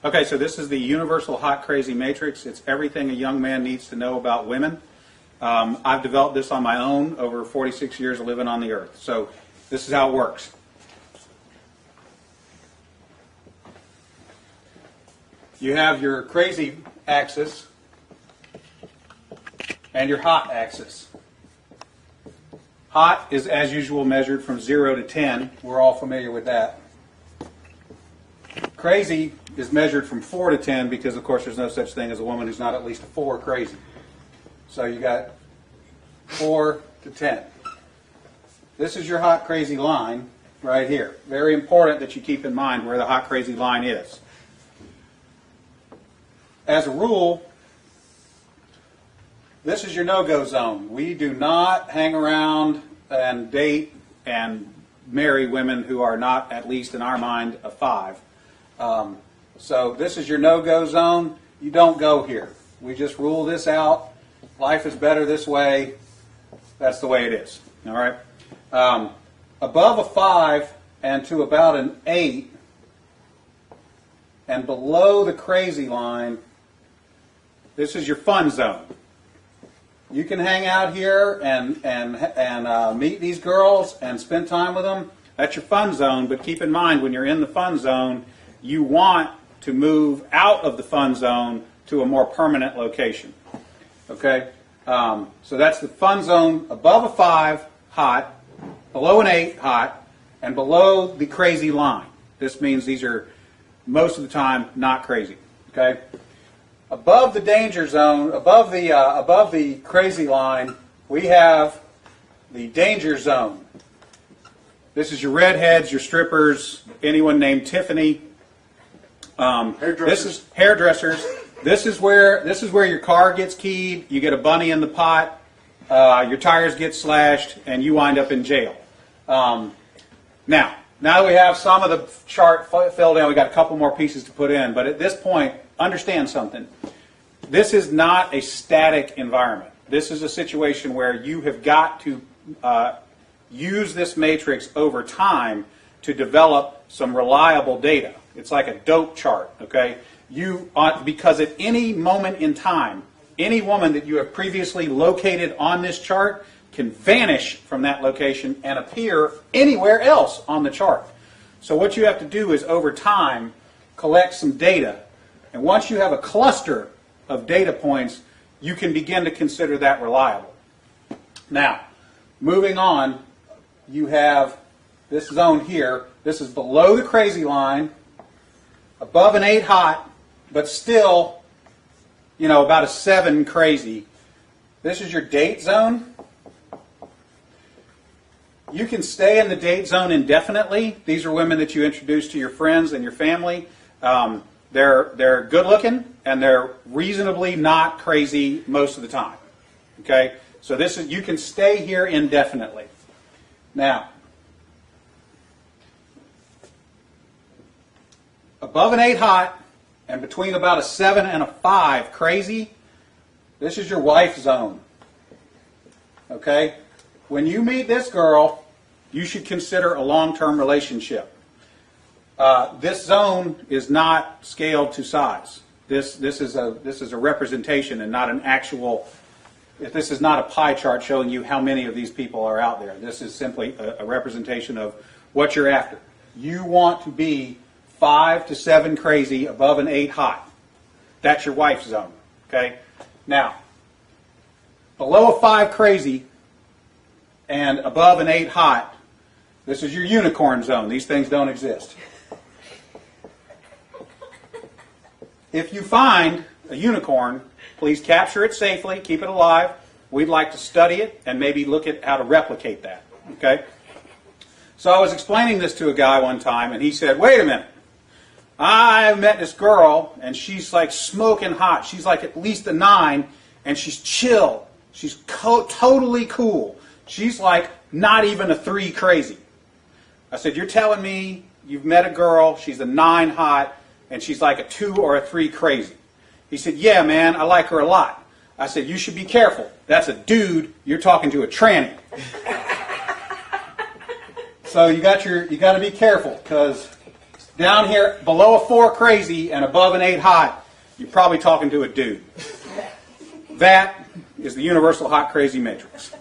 Okay, so this is the Universal Hot Crazy Matrix. It's everything a young man needs to know about women. I've developed this on my own over 46 years of living on the earth. So this is how it works. You have your crazy axis and your hot axis. Hot is, as usual, measured from 0 to 10. We're all familiar with that. Crazy is measured from 4 to 10 because, of course, there's no such thing as a woman who's not at least a 4 crazy. So you got 4 to 10. This is your hot crazy line right here. Very important that you keep in mind where the hot crazy line is. As a rule, this is your no-go zone. We do not hang around and date and marry women who are not, at least in our mind, a 5. So this is your no-go zone. You don't go here. We just rule this out. Life is better this way. That's the way it is. All right. Above a 5 and to about an 8, and below the crazy line, this is your fun zone. You can hang out here and meet these girls and spend time with them. That's your fun zone. But keep in mind, when you're in the fun zone, you want to move out of the fun zone to a more permanent location. Okay? So that's the fun zone above a 5, hot, below an 8, hot, and below the crazy line. This means these are, most of the time, not crazy. Okay? Above the danger zone, above the crazy line, we have the danger zone. This is your redheads, your strippers, anyone named Tiffany. This is hairdressers. This is where your car gets keyed. You get a bunny in the pot. Your tires get slashed, and you wind up in jail. Now that we have some of the chart filled in, we got a couple more pieces to put in. But at this point, understand something. This is not a static environment. This is a situation where you have got to use this matrix over time to develop some reliable data. It's like a dope chart, okay? Because at any moment in time, any woman that you have previously located on this chart can vanish from that location and appear anywhere else on the chart. So what you have to do is, over time, collect some data. And once you have a cluster of data points, you can begin to consider that reliable. Now, moving on, you have this zone here. This is below the crazy line, above an 8 hot, but still, about a 7 crazy. This is your date zone. You can stay in the date zone indefinitely. These are women that you introduce to your friends and your family. They're good looking and they're reasonably not crazy most of the time. Okay? So you can stay here indefinitely. Now, above an 8 hot and between about a 7 and a 5 crazy, this is your wife zone. Okay? When you meet this girl, you should consider a long-term relationship. This zone is not scaled to size. This is a representation and not an actual. This is not a pie chart showing you how many of these people are out there. This is simply a representation of what you're after. You want to be 5 to 7 crazy, above an 8 hot. That's your wife zone. Okay. Now, below a 5 crazy and above an 8 hot, this is your unicorn zone. These things don't exist. If you find a unicorn, please capture it safely, keep it alive. We'd like to study it and maybe look at how to replicate that. Okay? So I was explaining this to a guy one time, and he said, wait a minute. I met this girl, and she's like smoking hot. She's like at least a 9, and she's chill. She's totally cool. She's like not even a 3 crazy. I said, you're telling me you've met a girl, she's a 9 hot, and she's like a 2 or a 3 crazy. He said, yeah, man, I like her a lot. I said, you should be careful. That's a dude. You're talking to a tranny. So you got to be careful, because down here below a 4 crazy and above an 8 hot, you're probably talking to a dude. That is the universal hot crazy matrix.